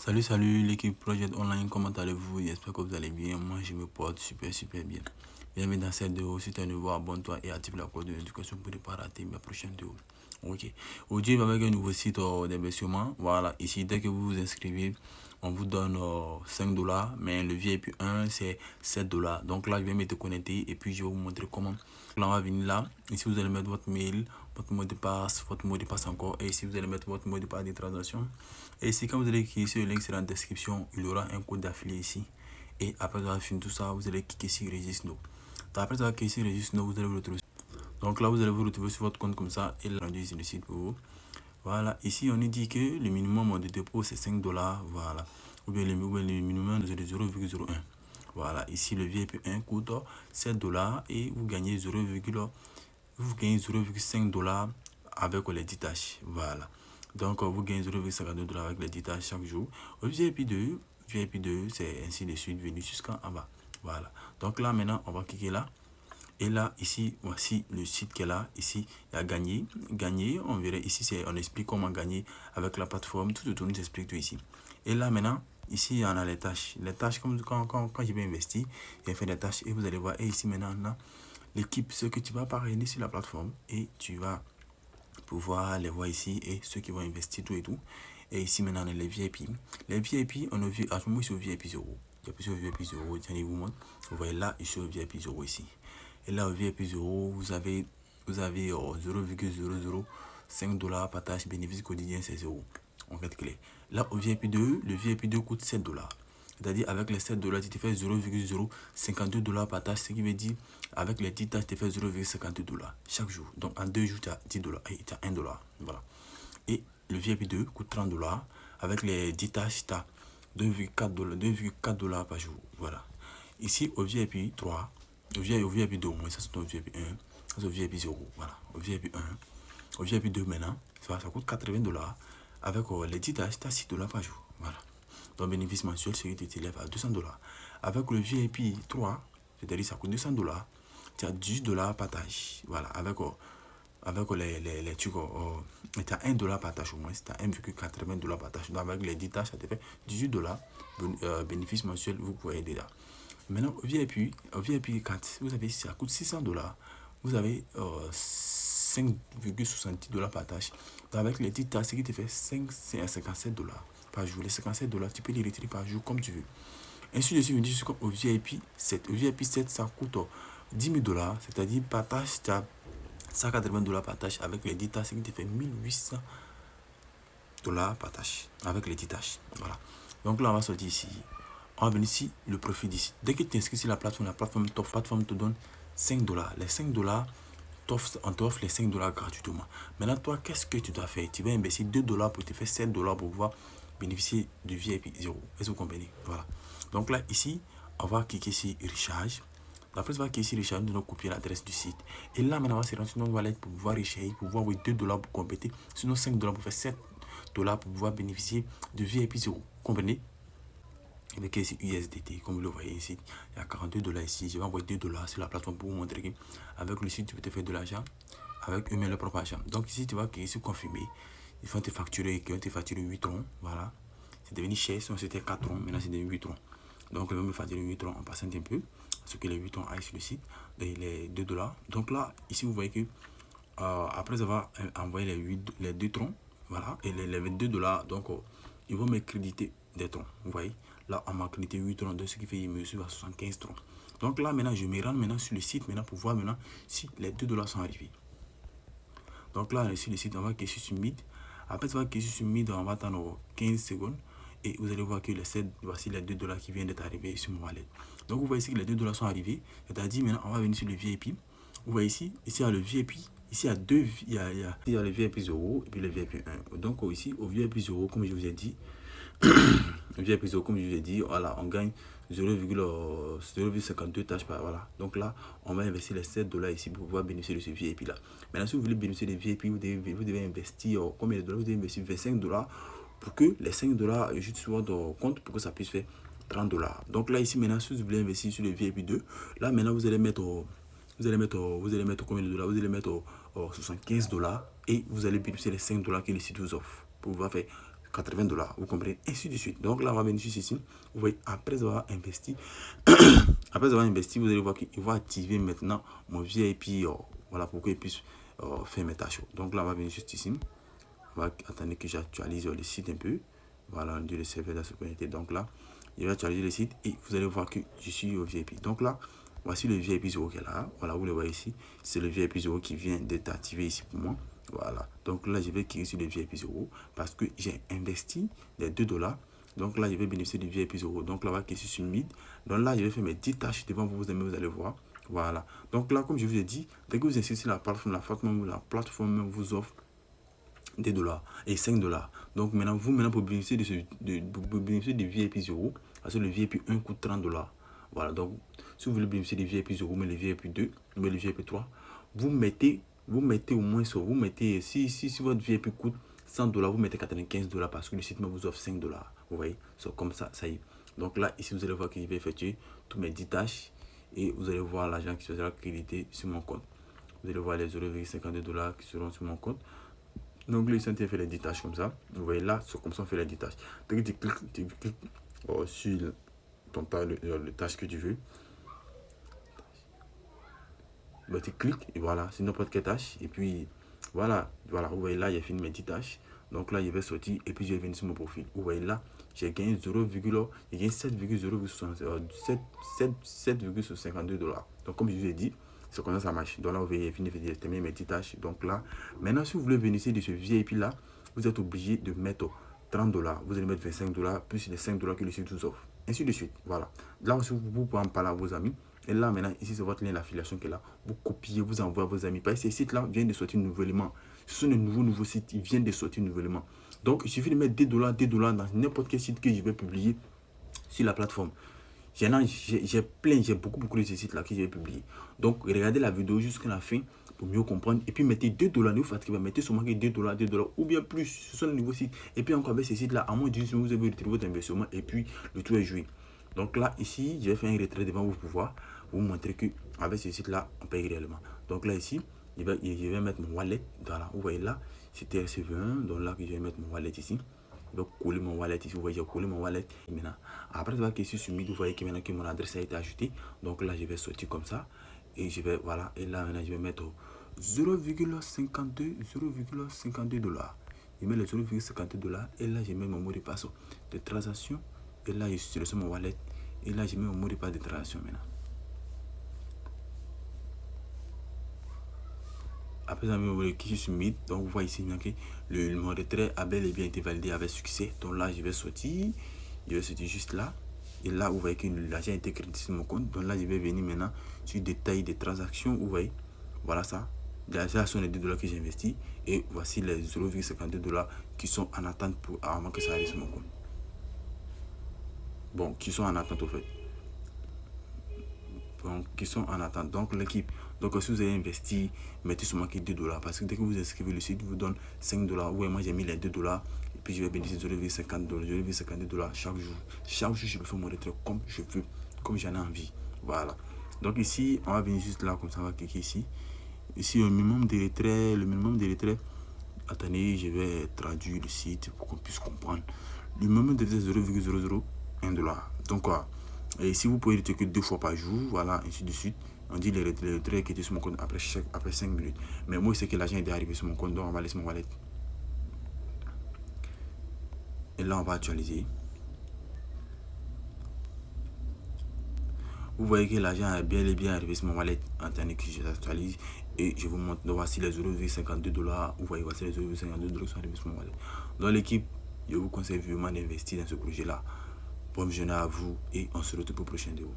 Salut l'équipe Project Online, comment allez-vous? J'espère que vous allez bien. Moi je me porte super bien. Bienvenue dans cette vidéo. Si tu es nouveau, abonne-toi et active la cloche de notification pour ne pas rater mes prochaines vidéos. Ok. Aujourd'hui, avec un nouveau site d'investissement. Voilà, ici, dès que vous vous inscrivez, on vous donne 5 $, mais le VIP 1 c'est 7 $. Donc là, je vais me connecter et puis je vais vous montrer comment. Là, on va venir là. Ici, vous allez mettre votre mail, votre mot de passe, encore. Et ici, vous allez mettre votre mot de passe de transaction. Et ici, quand vous allez cliquer sur le link, c'est dans la description, il y aura un code d'affilié ici. Et après avoir fini tout ça, vous allez cliquer sur Register Now. Après avoir cliqué sur Register Now, vous allez vous retrouver. Donc là, vous allez vous retrouver sur votre compte comme ça et là, on dit le site pour vous. Voilà, ici, on nous dit que le minimum de dépôt, c'est 5 $. Voilà. Ou bien le minimum, c'est de 0,01. Voilà, ici, le VIP 1 coûte 7 $ et vous gagnez 0,5 $ avec les 10 tâches. Voilà. Donc, vous gagnez 0,52 $ avec les 10 tâches chaque jour. Au VIP2, c'est ainsi de suite venu jusqu'en bas. Voilà. Donc là, maintenant, on va cliquer là. Et là, ici, voici le site qui est là. Ici, il y a gagner. Gagner, on verrait ici, on explique comment gagner avec la plateforme. Tout nous explique tout ici. Et là, maintenant, ici, on a les tâches. Les tâches, comme quand je vais investir, j'ai fait des tâches et vous allez voir. Et ici, maintenant, là, l'équipe, ce que tu vas parrainer sur la plateforme et tu vas pouvoir les voir ici et ceux qui vont investir tout et tout. Et ici, maintenant, on a les VIP. Les VIP, on a vu, à ce moment, sur VIP 0. Il y a plusieurs VIP 0. Tiens, vous montre. Vous voyez là, je suis au VIP 0 ici. Et là, au VIP 0, vous avez 0,005 $ par tâche, bénéfice quotidien, c'est 0. En fait, clé. Là, au VIP 2, le VIP 2 coûte 7 $. C'est-à-dire, avec les 7 $, tu te fais 0,052 $ par tâche, ce qui veut dire, avec les 10 tâches, tu te fais 0,52 $ chaque jour. Donc, en 2 jours, tu as 10 $ et tu as 1 $. Voilà. Et le VIP 2 coûte 30 $. Avec les 10 tâches, tu as 2,4 $ par jour. Voilà. Ici, au VIP 3, au VIP 2, moi, ça c'est au VIP 1, ça c'est au VIP 0. Voilà. Au VIP 1, au VIP 2 maintenant, ça coûte 80 $. Avec les 10 tâches, tu as 6 $ par jour. Voilà. Ton bénéfice mensuel, c'est que tu t'élèves à 200 $. Avec le VIP 3, c'est-à-dire ça coûte 200 $, tu as 18 $ par tâche. Voilà. Avec les trucs, tu as 1 $ par tâche au moins, tu as 1,80 $ par tâche. Donc avec les 10 tâches, ça te fait 18 $ bénéfice mensuel, vous pouvez aider là. Maintenant, au VIP 4, vous avez, ça coûte 600 $. Vous avez 5,70 $ par tâche. Donc avec les 10 tâches, ce qui te fait 57 $ par jour. Les 57 $, tu peux les retirer par jour comme tu veux. Ainsi de suite, jusqu'au VIP 7. Au VIP 7, ça coûte 10 000 $, c'est-à-dire par tâche, tu as 180 $ par tâche. Avec les 10 tâches, ce qui te fait 1800 $ par tâche. Avec les 10 tâches. Voilà. Donc là, on va sortir ici. On va venir ici, le profit d'ici. Dès que tu t'inscris sur la plateforme te donne 5 $. Les 5 $, on t'offre les 5 $ gratuitement. Maintenant, toi, qu'est-ce que tu dois faire? Tu vas investir 2 $ pour te faire 7 $ pour pouvoir bénéficier du VIP 0. Est-ce que vous comprenez? Voilà. Donc là, ici, on va cliquer sur Recharge. Après, on va cliquer sur Recharge, nous allons copier l'adresse du site. Et là, maintenant, on va se rendre sur notre wallet pour pouvoir recharger, pour pouvoir avoir 2 $ pour compléter. Sinon, 5 $ pour faire 7 $ pour pouvoir bénéficier du VIP 0. Vous comprenez? Avec ici USDT, comme vous le voyez ici, il y a 42 $ ici. Je vais envoyer 2 $ sur la plateforme pour vous montrer qu'avec le site, tu peux te faire de l'argent avec eux-mêmes le propre argent. Donc ici, tu vas cliquer sur confirmer. Ils vont te facturer, 8 troncs. Voilà. C'est devenu cher, sinon c'était 4 troncs, maintenant c'est devenu 8 troncs. Donc ils vont me facturer 8 troncs en passant un peu, parce que les 8 troncs aillent sur le site, les 2 $. Donc là, ici, vous voyez que après avoir envoyé les 2 troncs, voilà, et les 22 $, donc ils vont me créditer des troncs. Vous voyez, là, on m'a crédité 8 troncs, de ce qui fait qu'il me suit à 75 troncs. Donc là, maintenant, je me rends maintenant sur le site maintenant pour voir maintenant si les 2 $ sont arrivés. Donc là, sur le site, on va cliquer sur Submit. Après, on va cliquer sur Submit, on va attendre 15 secondes. Et vous allez voir que voici les 2 $ qui viennent d'être arrivés sur mon wallet. Donc vous voyez ici que les 2 $ sont arrivés. C'est-à-dire maintenant, on va venir sur le VIP. Vous voyez ici, il y a le VIP. Ici, il y a le VIP 0 et puis le VIP 1. Donc ici, au VIP 0, comme je vous ai dit, VIP 0, comme je vous ai dit, voilà, on gagne 0,52 tâches par, voilà. Donc là, on va investir les 7 $ ici pour pouvoir bénéficier de ce VIP là. Maintenant, si vous voulez bénéficier des VIP, vous devez investir combien de dollars? Vous devez investir 25 $ pour que les 5 $ juste sur votre compte pour que ça puisse faire 30 $. Donc là, ici, maintenant, si vous voulez investir sur le VIP 2, là, maintenant, vous allez mettre combien de dollars? Vous allez mettre 75 $ et vous allez bénéficier les 5 $ que le site vous offre pour pouvoir faire $80. Vous comprenez? Ainsi de suite. Donc là, on va venir juste ici. Vous voyez, après avoir investi, vous allez voir qu'il va activer maintenant mon VIP. Voilà, pour qu'il puisse faire mes tâches. Donc là, on va venir juste ici. On va attendre que j'actualise le site un peu. Voilà, on dit le serveur doit se connecter. Donc là, je vais actualiser le site et vous allez voir que je suis au VIP. Donc là, voici le VIP 0 qui est là. Voilà, vous le voyez ici. C'est le VIP 0 qui vient d'être activé ici pour moi. Voilà. Donc là, je vais cliquer sur le VIP 0 parce que j'ai investi les $2. Donc là, je vais bénéficier du VIP 0. Donc là, on va cliquer sur Mid. Donc là, je vais faire mes 10 tâches devant vous. Vous allez voir. Voilà. Donc là, comme je vous ai dit, dès que vous insistez sur la plateforme vous offre des dollars et $5. Donc maintenant, pour bénéficier bénéficier du VIP 0, parce que le VIP 1 coûte $30. Voilà, donc si vous voulez bénéficier du VIP 0, mais le VIP 2, mais le VIP 3, vous mettez au moins sur, si votre VIP coûte $100, vous mettez $95 parce que le site vous offre $5. Vous voyez, c'est comme ça, ça y est. Donc là, ici, vous allez voir que je vais effectuer tous mes 10 tâches et vous allez voir l'argent qui sera crédité sur mon compte. Vous allez voir les $0,52 qui seront sur mon compte. Donc là, ici, on fait les 10 tâches comme ça. Vous voyez là, c'est comme ça on fait les 10 tâches. Donc tu cliques sur le tâche que tu veux. Donc, tu cliques et voilà, c'est n'importe quelle tâche. Et puis voilà, vous voyez là, j'ai fini mes 10 tâches. Donc là, je vais sortir et puis je vais venir sur mon profil. Vous voyez là, j'ai gagné 7,52 $. Donc comme je vous ai dit, c'est comme ça marche. Donc là, vous voyez, j'ai fini de terminer mes 10 tâches. Donc là, maintenant, si vous voulez bénéficier de ce VIP là, vous êtes obligé de mettre $30. Vous allez mettre $25 plus les $5 que le site vous offre. Ainsi de suite. Voilà. Là aussi, vous pouvez en parler à vos amis. Et là, maintenant, ici, c'est votre lien d'affiliation qui est là. Vous copiez, vous envoyez à vos amis. Parce que ces sites-là viennent de sortir nouvellement. Ce sont de nouveaux sites. Ils viennent de sortir nouvellement. Donc, il suffit de mettre $2 dans n'importe quel site que je vais publier sur la plateforme. J'ai beaucoup de ces sites-là que je vais publier. Donc, regardez la vidéo jusqu'à la fin pour mieux comprendre. Et puis, mettez $2. Ne vous fatiguez pas. Mettez seulement $2 ou bien plus. Ce sont de nouveaux sites. Et puis, encore avec ces sites-là, à moins de 10 jours, vous avez retrouvé votre investissement et puis le tout est joué. Donc là, ici, je vais faire un retrait devant vous pour pouvoir vous montrer qu'avec ce site-là, on paye réellement. Donc là, ici, je vais mettre mon wallet. Voilà, vous voyez là, c'était RCV1. Donc là, je vais mettre mon wallet ici. Je vais coller mon wallet ici. Vous voyez, j'ai collé mon wallet. Et maintenant, après avoir cliqué sur Mid, vous voyez que maintenant que mon adresse a été ajoutée. Donc là, je vais sortir comme ça. Et je vais, voilà. Et là, maintenant, je vais mettre 0,52 $. Je mets le $0,52 et là, je mets mon mot de passe de transaction. Et là, je suis sur mon wallet. Et là, je mets mon mot de passe de transaction maintenant. Après, je vais cliquer sur Submit. Donc, vous voyez ici que mon retrait a bel et bien été validé avec succès. Donc là, je vais sortir. Je vais sortir juste là. Et là, vous voyez que l'argent a été crédité sur mon compte. Donc là, je vais venir maintenant sur détail des transactions. Vous voyez, voilà ça. Là, sont les $2 que j'ai investi. Et voici les $0,52 qui sont en attente avant que ça arrive sur mon compte. Bon, qui sont en attente au fait. Donc, qui sont en attente. Donc, l'équipe. Donc, si vous avez investi, mettez seulement $2. Parce que dès que vous inscrivez, le site vous donne $5. Ouais, moi, j'ai mis les $2. Et puis, je vais bénéficier de $0,52 chaque jour. Chaque jour, je peux faire mon retrait comme je veux, comme j'en ai envie. Voilà. Donc, ici, on va venir juste là, comme ça, on va cliquer ici. Ici, le minimum de retrait. Attendez, je vais traduire le site pour qu'on puisse comprendre. Le minimum de retrait, $0,001. Donc, quoi. Et si vous pouvez retirer que 2 fois par jour, voilà, ainsi de suite. On dit les retraits qui étaient sur mon compte après 5 minutes. Mais moi, c'est que l'argent est arrivé sur mon compte, donc on va laisser mon wallet. Et là, on va actualiser. Vous voyez que l'argent est bien et bien arrivé sur mon wallet. Attendez que je l'actualise. Et je vous montre, donc voici les $0,52. Vous voyez, voici les $0,52 qui sont arrivés sur mon wallet. Dans l'équipe, je vous conseille vraiment d'investir dans ce projet-là. Bonne journée à vous et on se retrouve pour la prochaine vidéo.